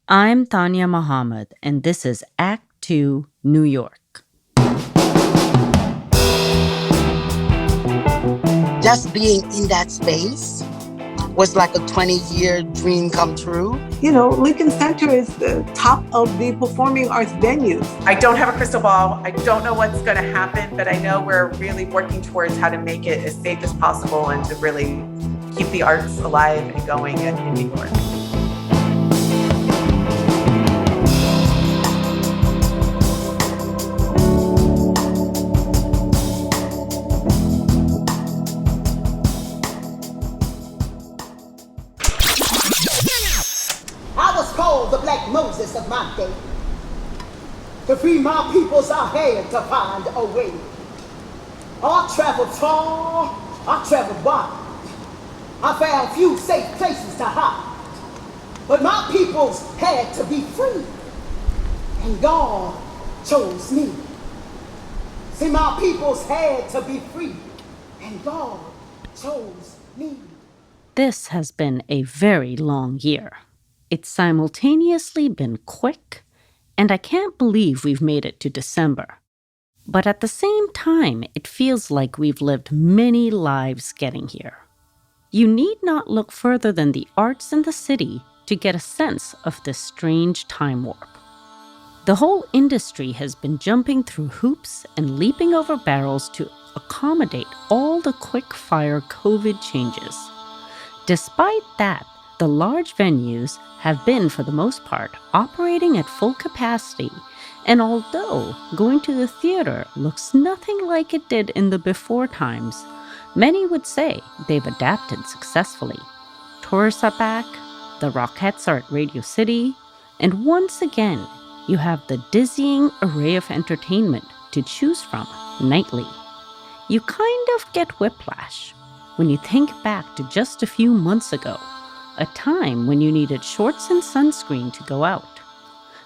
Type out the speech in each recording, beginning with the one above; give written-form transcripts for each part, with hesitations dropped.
I'm Tanya Muhammad, and this is Act 2, New York. Just being in that space was like a 20-year dream come true. You know, Lincoln Center is the top of the performing arts venues. I don't have a crystal ball. I don't know what's going to happen, but I know we're really working towards how to make it as safe as possible and to really keep the arts alive and going in New York. I was called the Black Moses of my day. To free my peoples, I had to find a way. I traveled far, I traveled wide. I found few safe places to hide. But my peoples had to be free. And God chose me. See, my peoples had to be free. And God chose me. This has been a very long year. It's simultaneously been quick, and I can't believe we've made it to December. But at the same time, it feels like we've lived many lives getting here. You need not look further than the arts in the city to get a sense of this strange time warp. The whole industry has been jumping through hoops and leaping over barrels to accommodate all the quick-fire COVID changes. Despite that, the large venues have been, for the most part, operating at full capacity, and although going to the theater looks nothing like it did in the before times, many would say they've adapted successfully. Tourists are back, the Rockettes are at Radio City, and once again, you have the dizzying array of entertainment to choose from nightly. You kind of get whiplash when you think back to just a few months ago, a time when you needed shorts and sunscreen to go out.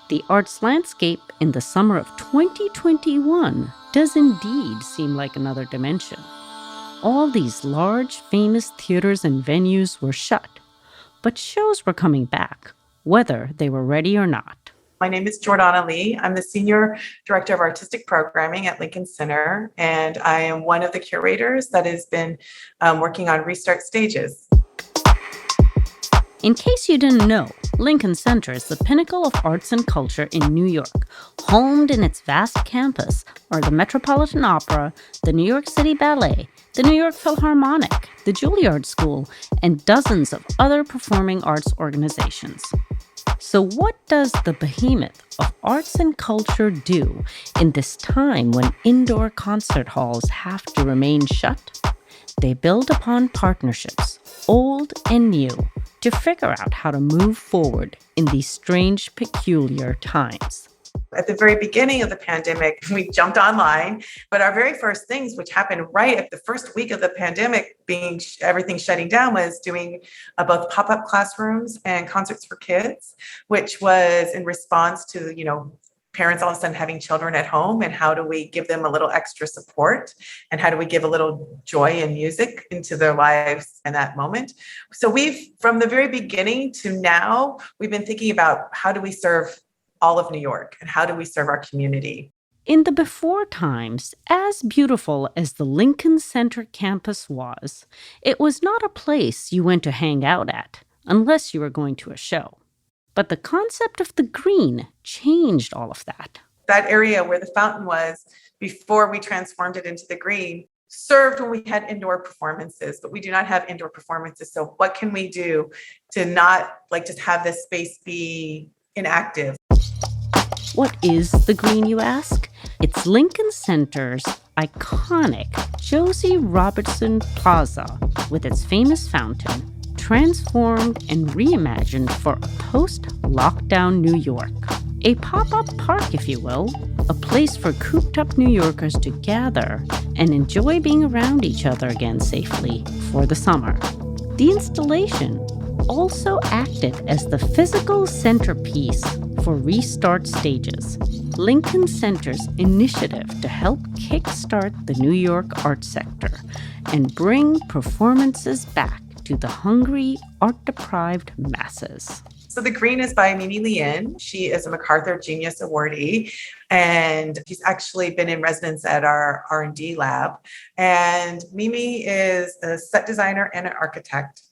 The arts landscape in the summer of 2021 does indeed seem like another dimension. All these large, famous theaters and venues were shut, but shows were coming back, whether they were ready or not. My name is Jordana Lee. I'm the Senior Director of Artistic Programming at Lincoln Center, and I am one of the curators that has been working on Restart Stages. In case you didn't know, Lincoln Center is the pinnacle of arts and culture in New York. Homed in its vast campus are the Metropolitan Opera, the New York City Ballet, the New York Philharmonic, the Juilliard School, and dozens of other performing arts organizations. So what does the behemoth of arts and culture do in this time when indoor concert halls have to remain shut? They build upon partnerships, old and new, to figure out how to move forward in these strange, peculiar times. At the very beginning of the pandemic, we jumped online, but our very first things, which happened right at the first week of the pandemic, being everything shutting down, was doing both pop-up classrooms and concerts for kids, which was in response to, parents all of a sudden having children at home, and how do we give them a little extra support, and how do we give a little joy and music into their lives in that moment. So from the very beginning to now, we've been thinking about how do we serve all of New York, and how do we serve our community? In the before times, as beautiful as the Lincoln Center campus was, it was not a place you went to hang out at, unless you were going to a show. But the concept of the green changed all of that. That area where the fountain was, before we transformed it into the green, served when we had indoor performances, but we do not have indoor performances. So what can we do to not just have this space be inactive? What is the green, you ask? It's Lincoln Center's iconic Josie Robertson Plaza with its famous fountain, transformed and reimagined for a post-lockdown New York. A pop-up park, if you will, a place for cooped-up New Yorkers to gather and enjoy being around each other again safely for the summer. The installation also acted as the physical centerpiece for Restart Stages, Lincoln Center's initiative to help kickstart the New York art sector and bring performances back to the hungry, art-deprived masses. So the green is by Mimi Lien. She is a MacArthur Genius Awardee, and she's actually been in residence at our R&D lab. And Mimi is a set designer and an architect.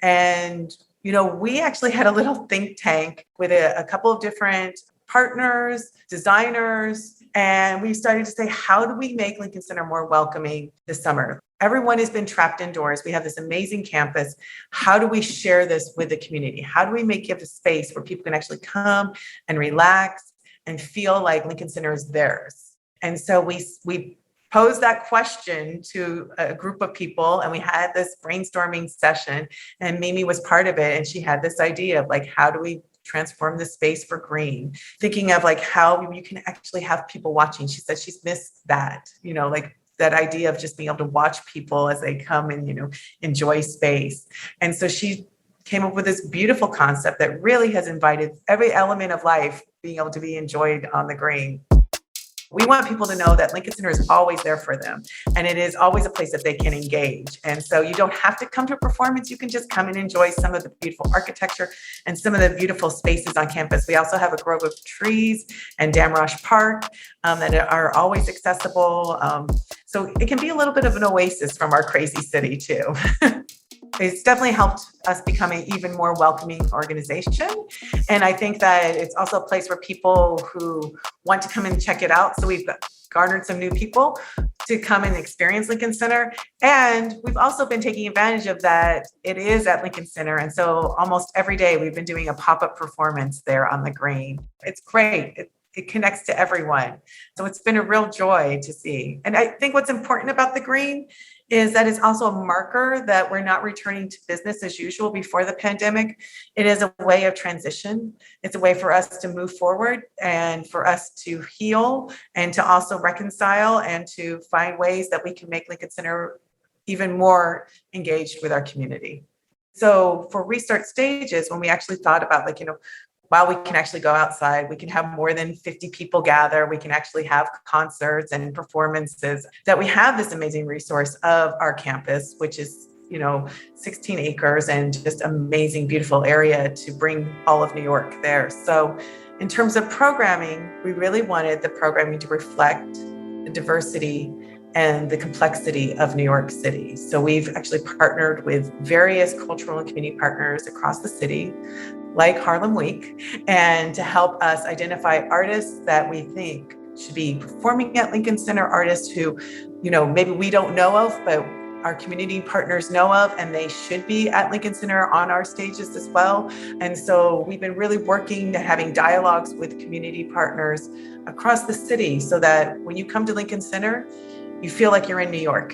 And, we actually had a little think tank with a couple of different partners, designers, and we started to say, how do we make Lincoln Center more welcoming this summer? Everyone has been trapped indoors. We have this amazing campus. How do we share this with the community? How do we give a space where people can actually come and relax and feel like Lincoln Center is theirs? And so we posed that question to a group of people, and we had this brainstorming session, and Mimi was part of it. And she had this idea of how do we transform the space for green, thinking of how you can actually have people watching. She said she's missed that, that idea of just being able to watch people as they come and, enjoy space. And so she came up with this beautiful concept that really has invited every element of life being able to be enjoyed on the green. We want people to know that Lincoln Center is always there for them, and it is always a place that they can engage. And so you don't have to come to a performance. You can just come and enjoy some of the beautiful architecture and some of the beautiful spaces on campus. We also have a grove of trees and Damrosch Park that are always accessible. So it can be a little bit of an oasis from our crazy city too. It's definitely helped us become an even more welcoming organization. And I think that it's also a place where people who want to come and check it out. So we've garnered some new people to come and experience Lincoln Center. And we've also been taking advantage of that. It is at Lincoln Center. And so almost every day we've been doing a pop-up performance there on the green. It's great. It connects to everyone. So it's been a real joy to see. And I think what's important about the green is that it's also a marker that we're not returning to business as usual before the pandemic. It is a way of transition. It's a way for us to move forward and for us to heal and to also reconcile and to find ways that we can make Lincoln Center even more engaged with our community. So for restart stages, when we actually thought about while we can actually go outside, we can have more than 50 people gather, we can actually have concerts and performances, that we have this amazing resource of our campus, which is, 16 acres and just amazing, beautiful area to bring all of New York there. So in terms of programming, we really wanted the programming to reflect the diversity and the complexity of New York City. So we've actually partnered with various cultural and community partners across the city, like Harlem Week, and to help us identify artists that we think should be performing at Lincoln Center, artists who, maybe we don't know of, but our community partners know of, and they should be at Lincoln Center on our stages as well. And so we've been really working to having dialogues with community partners across the city so that when you come to Lincoln Center, you feel like you're in New York.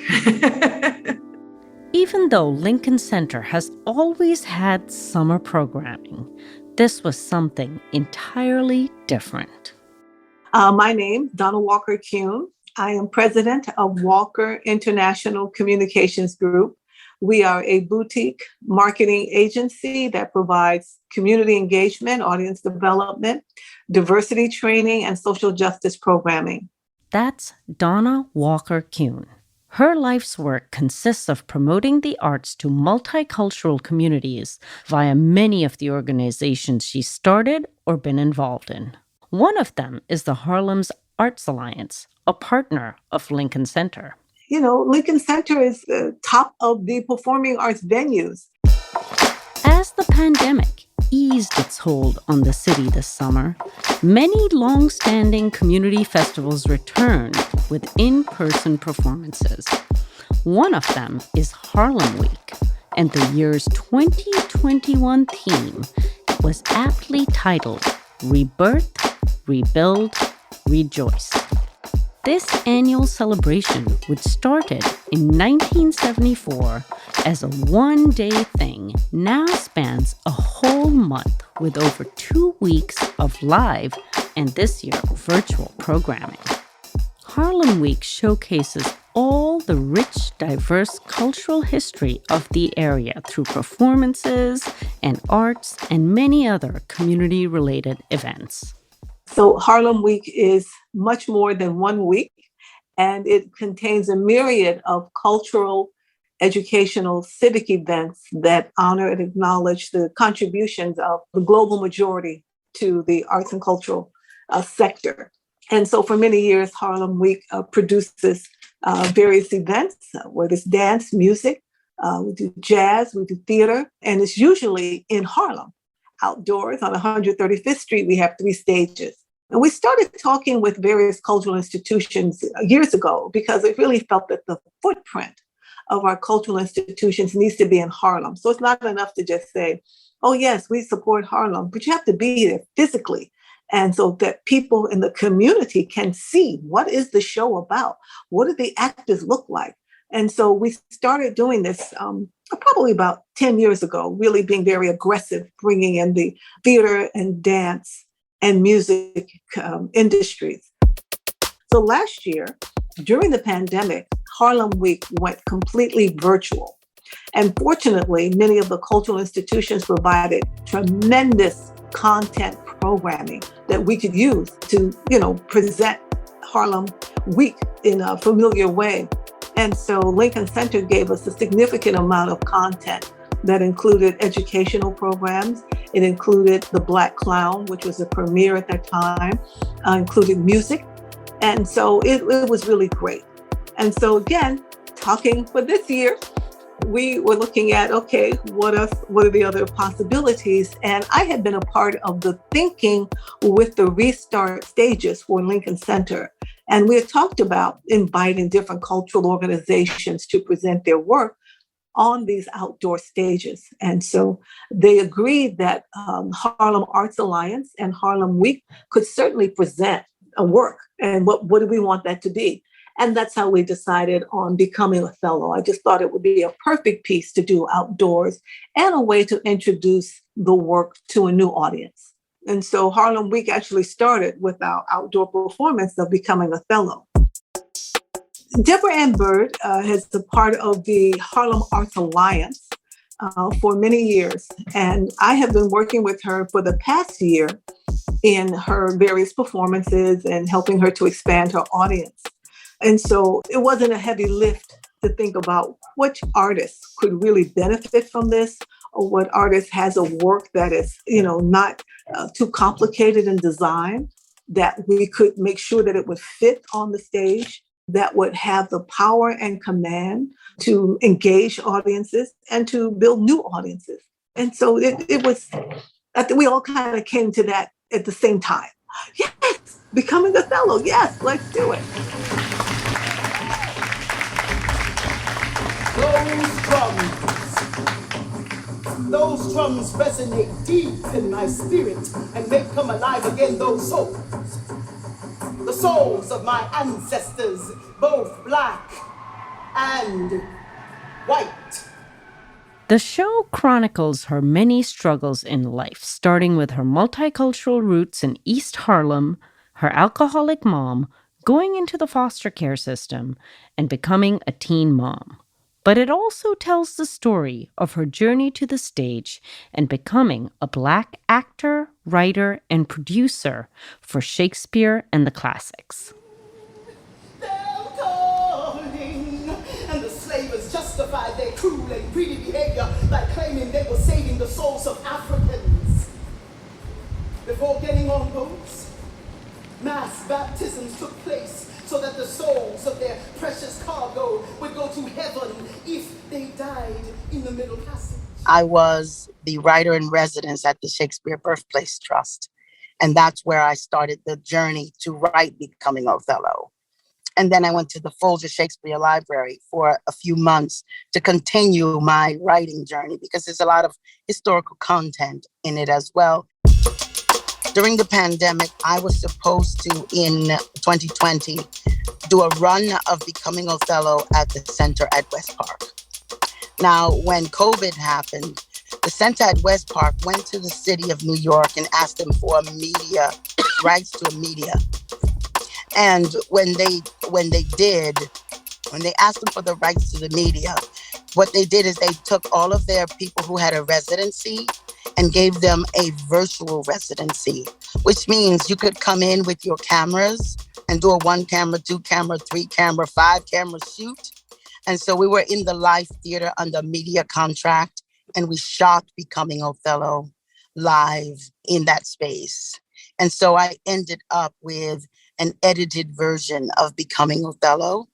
Even though Lincoln Center has always had summer programming, this was something entirely different. My name, Donna Walker-Kuhn. I am president of Walker International Communications Group. We are a boutique marketing agency that provides community engagement, audience development, diversity training, and social justice programming. That's Donna Walker-Kuhn. Her life's work consists of promoting the arts to multicultural communities via many of the organizations she started or been involved in. One of them is the Harlem's Arts Alliance, a partner of Lincoln Center. Lincoln Center is the top of the performing arts venues. As the pandemic eased its hold on the city this summer, many long-standing community festivals returned with in-person performances. One of them is Harlem Week, and the year's 2021 theme was aptly titled Rebirth, Rebuild, Rejoice. This annual celebration, which started in 1974 as a one-day thing, now spans a whole month with over 2 weeks of live and this year virtual programming. Harlem Week showcases all the rich, diverse cultural history of the area through performances and arts and many other community-related events. So Harlem Week is much more than 1 week, and it contains a myriad of cultural educational civic events that honor and acknowledge the contributions of the global majority to the arts and cultural sector. And so for many years, Harlem Week produces various events, whether it's dance, music, we do jazz, we do theater, and it's usually in Harlem. Outdoors on 135th Street, we have 3 stages. And we started talking with various cultural institutions years ago because it really felt that the footprint of our cultural institutions needs to be in Harlem. So it's not enough to just say, oh, yes, we support Harlem, but you have to be there physically. And so that people in the community can see what is the show about? What do the actors look like? And so we started doing this probably about 10 years ago, really being very aggressive, bringing in the theater and dance and music industries. So last year, during the pandemic, Harlem Week went completely virtual. And fortunately, many of the cultural institutions provided tremendous content programming that we could use to, present Harlem Week in a familiar way. And so Lincoln Center gave us a significant amount of content that included educational programs. It included The Black Clown, which was a premiere at that time, included music. And so it was really great. And so again, talking for this year, we were looking at, okay, what are the other possibilities? And I had been a part of the thinking with the restart stages for Lincoln Center. And we had talked about inviting different cultural organizations to present their work on these outdoor stages. And so they agreed that Harlem Arts Alliance and Harlem Week could certainly present a work. And what do we want that to be? And that's how we decided on Becoming Othello. I just thought it would be a perfect piece to do outdoors and a way to introduce the work to a new audience. And so Harlem Week actually started with our outdoor performance of Becoming Othello. Debra Ann Byrd has been part of the Harlem Arts Alliance for many years. And I have been working with her for the past year in her various performances and helping her to expand her audience. And so it wasn't a heavy lift to think about which artists could really benefit from this, or what artist has a work that is, not too complicated in design, that we could make sure that it would fit on the stage, that would have the power and command to engage audiences and to build new audiences. And so it was, I think we all kind of came to that at the same time. Yes, Becoming Othello. Yes, let's do it. Those drums resonate deep in my spirit and make come alive again those souls. The souls of my ancestors, both black and white. The show chronicles her many struggles in life, starting with her multicultural roots in East Harlem, her alcoholic mom, going into the foster care system, and becoming a teen mom. But it also tells the story of her journey to the stage and becoming a Black actor, writer, and producer for Shakespeare and the classics. They're calling, and the slavers justified their cruel and greedy behavior by claiming they were saving the souls of Africans. Before getting on boats, mass baptisms took place so that the souls of their precious cargo would go to heaven if they died in the Middle Passage. I was the writer in residence at the Shakespeare Birthplace Trust. And that's where I started the journey to write Becoming Othello. And then I went to the Folger Shakespeare Library for a few months to continue my writing journey because there's a lot of historical content in it as well. During the pandemic, I was supposed to, in 2020, do a run of Becoming Othello at the center at West Park. Now, when COVID happened, the center at West Park went to the city of New York and asked them for rights to a media. And when they asked them for the rights to the media, what they did is they took all of their people who had a residency and gave them a virtual residency, which means you could come in with your cameras and do a 1 camera, 2 camera, 3 camera, 5 camera shoot. And so we were in the live theater under media contract, and we shot Becoming Othello live in that space. And so I ended up with an edited version of Becoming Othello,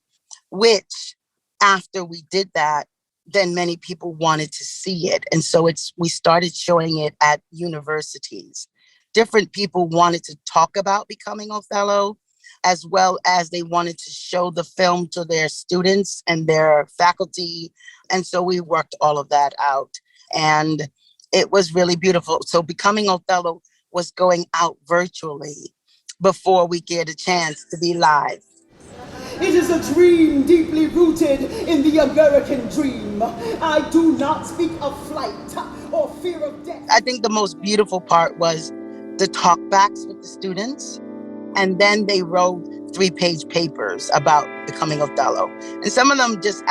which after we did that, then many people wanted to see it. And so we started showing it at universities. Different people wanted to talk about Becoming Othello, as well as they wanted to show the film to their students and their faculty. And so we worked all of that out. And it was really beautiful. So Becoming Othello was going out virtually before we get a chance to be live. It is a dream deeply rooted in the American dream. I do not speak of flight or fear of death. I think the most beautiful part was the talkbacks with the students. And then they wrote 3-page papers about Becoming Othello. And some of them just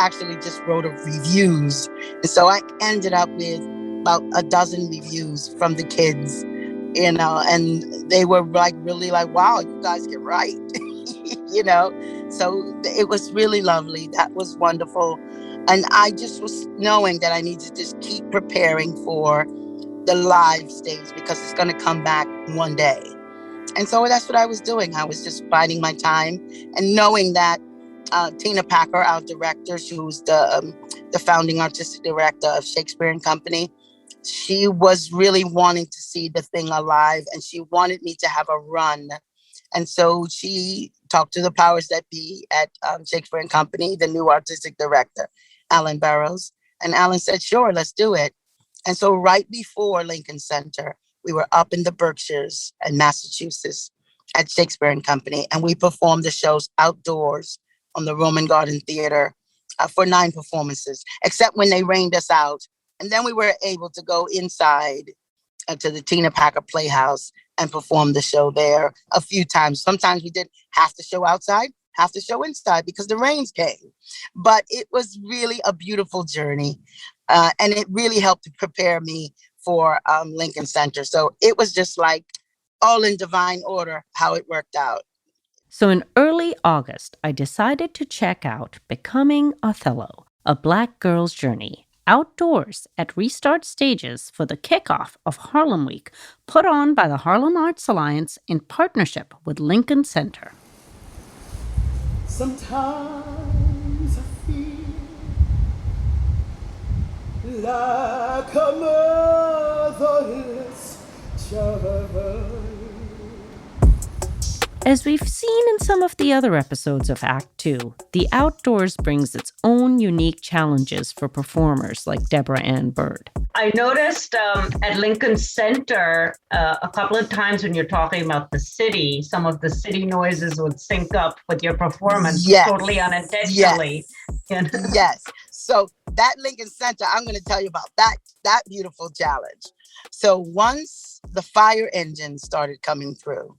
wrote reviews. And so I ended up with about a dozen reviews from the kids, and they were really like, wow, you guys can write, So it was really lovely. That was wonderful. And I just was knowing that I need to just keep preparing for the live stage because it's going to come back one day. And so that's what I was doing. I was just biding my time and knowing that Tina Packer, our director, who's the founding artistic director of Shakespeare and Company, she was really wanting to see the thing alive, and she wanted me to have a run. And so she talked to the powers that be at Shakespeare and Company, the new artistic director, Alan Burrows. And Alan said, sure, let's do it. And so right before Lincoln Center, we were up in the Berkshires and Massachusetts at Shakespeare and Company, and we performed the shows outdoors on the Roman Garden Theater for 9 performances, except when they rained us out. And then we were able to go inside to the Tina Packer Playhouse and perform the show there a few times. Sometimes we did half the show outside, half the show inside because the rains came. But it was really a beautiful journey. And it really helped to prepare me for Lincoln Center. So it was just like all in divine order how it worked out. So in early August, I decided to check out Becoming Othello, a Black girl's journey, outdoors at Restart Stages for the kickoff of Harlem Week, put on by the Harlem Arts Alliance in partnership with Lincoln Center. Sometimes I feel like a motherless child. As we've seen in some of the other episodes of Act 2, the outdoors brings its own unique challenges for performers like Debra Ann Byrd. I noticed at Lincoln Center a couple of times when you're talking about the city, some of the city noises would sync up with your performance totally unintentionally. Yes. Yes. So that Lincoln Center, I'm going to tell you about that beautiful challenge. So once the fire engines started coming through,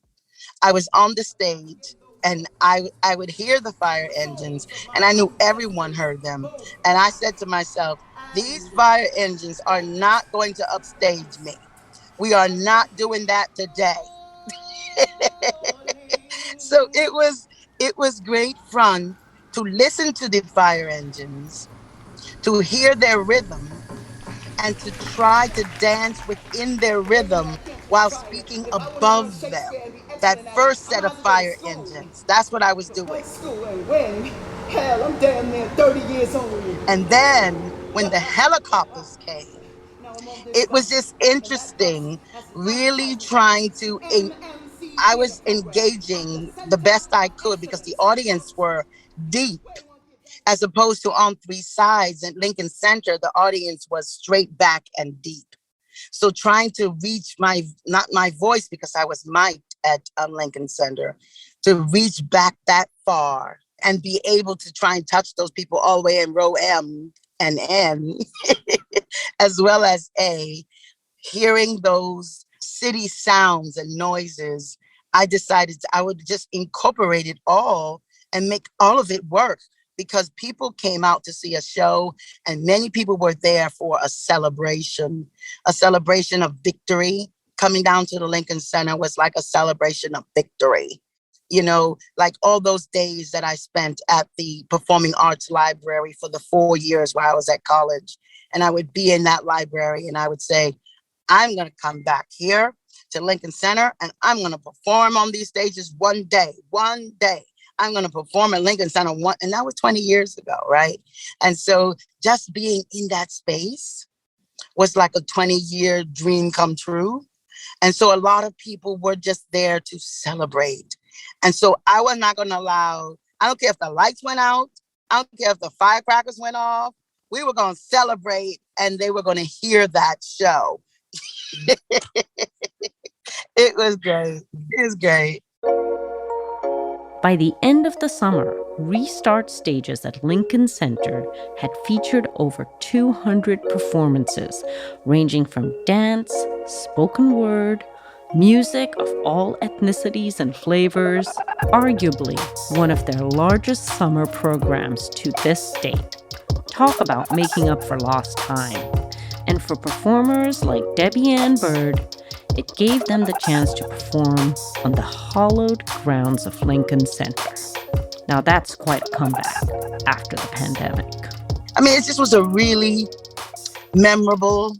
I was on the stage and I would hear the fire engines and I knew everyone heard them. And I said to myself, these fire engines are not going to upstage me. We are not doing that today. So it was great fun to listen to the fire engines, to hear their rhythm, and to try to dance within their rhythm while speaking above them. That first set of fire engines, that's what I was doing. Hell, I'm damn near 30 years old. And then when the helicopters came, it was just interesting, really trying to, I was engaging the best I could because the audience were deep as opposed to on 3 sides. At Lincoln Center, the audience was straight back and deep. So trying to reach not my voice because I was mic'd at Lincoln Center, to reach back that far and be able to try and touch those people all the way in row M and N, as well as A, hearing those city sounds and noises, I decided I would just incorporate it all and make all of it work. Because people came out to see a show and many people were there for a celebration of victory. Coming down to the Lincoln Center was like a celebration of victory. like all those days that I spent at the Performing Arts Library for the 4 years while I was at college. And I would be in that library and I would say, I'm going to come back here to Lincoln Center and I'm going to perform on these stages one day. I'm going to perform at Lincoln Center and that was 20 years ago, right? And so just being in that space was like a 20-year dream come true. And so a lot of people were just there to celebrate. And so I was not going to allow, I don't care if the lights went out, I don't care if the firecrackers went off, we were going to celebrate and they were going to hear that show. It was great. It was great. By the end of the summer, Restart stages at Lincoln Center had featured over 200 performances, ranging from dance, spoken word, music of all ethnicities and flavors, arguably one of their largest summer programs to this date. Talk about making up for lost time. And for performers like Debra Ann Byrd, it gave them the chance to perform on the hallowed grounds of Lincoln Center. Now that's quite a comeback after the pandemic. I mean, it just was a really memorable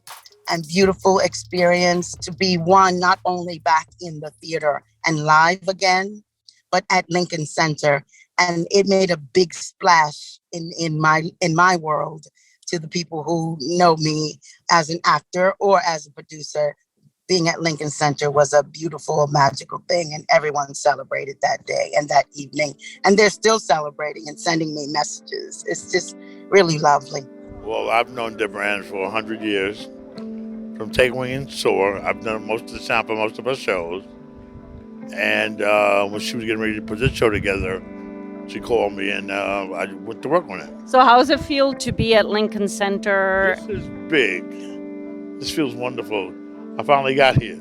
and beautiful experience to be not only back in the theater and live again, but at Lincoln Center. And it made a big splash in my world to the people who know me as an actor or as a producer. Being at Lincoln Center was a beautiful, magical thing, and everyone celebrated that day and that evening. And they're still celebrating and sending me messages. It's just really lovely. Well, I've known Debra Ann for 100 years. From Take Wing and Soar, I've done most of the sound for most of her shows. And when she was getting ready to put this show together, she called me and I went to work on it. So how does it feel to be at Lincoln Center? This is big. This feels wonderful. I finally got here.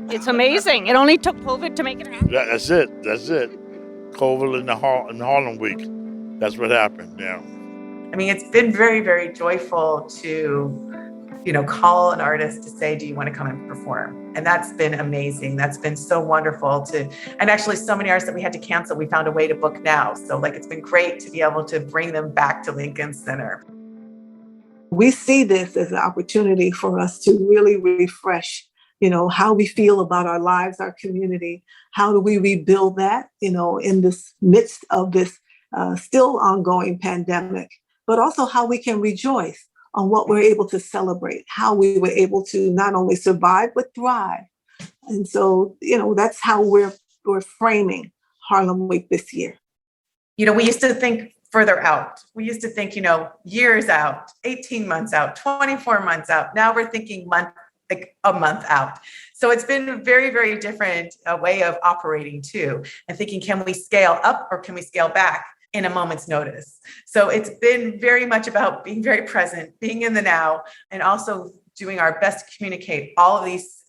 It's amazing. It only took COVID to make it happen. That's it. COVID in Harlem week. That's what happened, yeah. I mean, it's been very, very joyful to, call an artist to say, do you want to come and perform? And that's been amazing. That's been so wonderful and actually so many artists that we had to cancel, we found a way to book now. So it's been great to be able to bring them back to Lincoln Center. We see this as an opportunity for us to really refresh, how we feel about our lives, our community. How do we rebuild that, in this midst of this still ongoing pandemic, but also how we can rejoice on what we're able to celebrate, how we were able to not only survive, but thrive. And so, that's how we're framing Harlem Week this year. We used to think further out. We used to think, years out, 18 months out, 24 months out. Now we're thinking a month out. So it's been a very, very different way of operating too. And thinking, can we scale up or can we scale back in a moment's notice? So it's been very much about being very present, being in the now, and also doing our best to communicate all of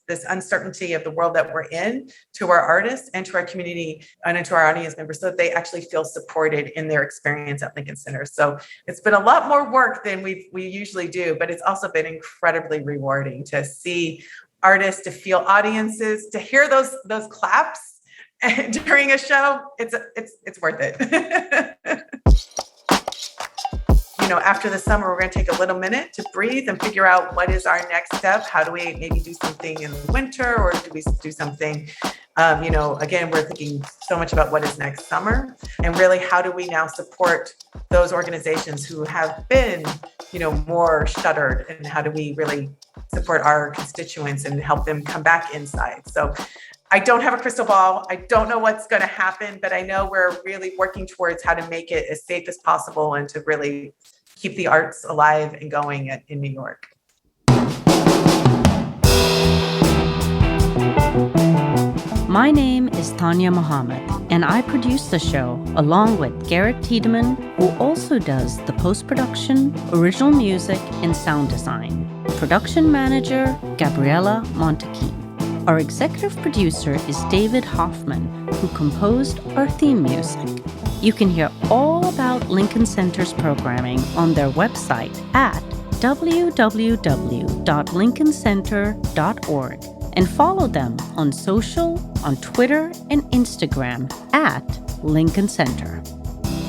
this uncertainty of the world that we're in to our artists and to our community and to our audience members so that they actually feel supported in their experience at Lincoln Center. So it's been a lot more work than we usually do, but it's also been incredibly rewarding to see artists, to feel audiences, to hear those claps during a show. It's worth it. After the summer, we're going to take a little minute to breathe and figure out what is our next step. How do we maybe do something in the winter, or do we do something, again, we're thinking so much about what is next summer, and really how do we now support those organizations who have been, more shuttered, and how do we really support our constituents and help them come back inside. So I don't have a crystal ball. I don't know what's going to happen, but I know we're really working towards how to make it as safe as possible and to really keep the arts alive and going in New York. My name is Tanya Muhammad, and I produce the show along with Garrett Tiedemann, who also does the post-production, original music, and sound design. Production manager, Gabriella Montequin. Our executive producer is David Hoffman, who composed our theme music. You can hear all about Lincoln Center's programming on their website at www.lincolncenter.org and follow them on social, on Twitter and Instagram at Lincoln Center.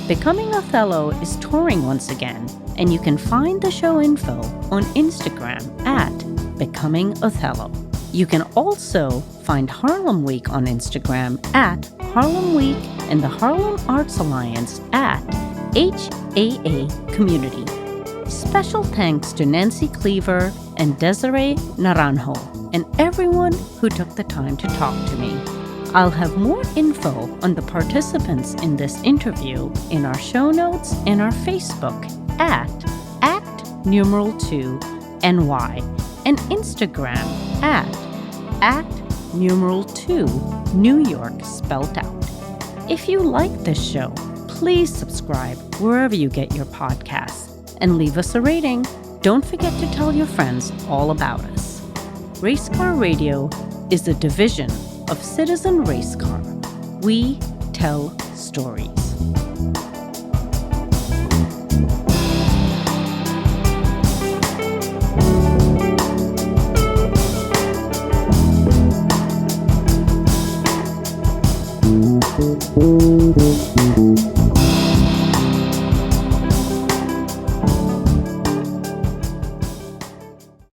Becoming Othello is touring once again, and you can find the show info on Instagram at Becoming Othello. You can also find Harlem Week on Instagram at Harlem Week and the Harlem Arts Alliance at HAA Community. Special thanks to Nancy Cleaver and Desiree Naranjo and everyone who took the time to talk to me. I'll have more info on the participants in this interview in our show notes and our Facebook at ACT2NY and Instagram at ACT2 New York spelled out. If you like this show, please subscribe wherever you get your podcasts and leave us a rating. Don't forget to tell your friends all about us. Race Car Radio is a division of Citizen Race Car. We tell stories. Thank you.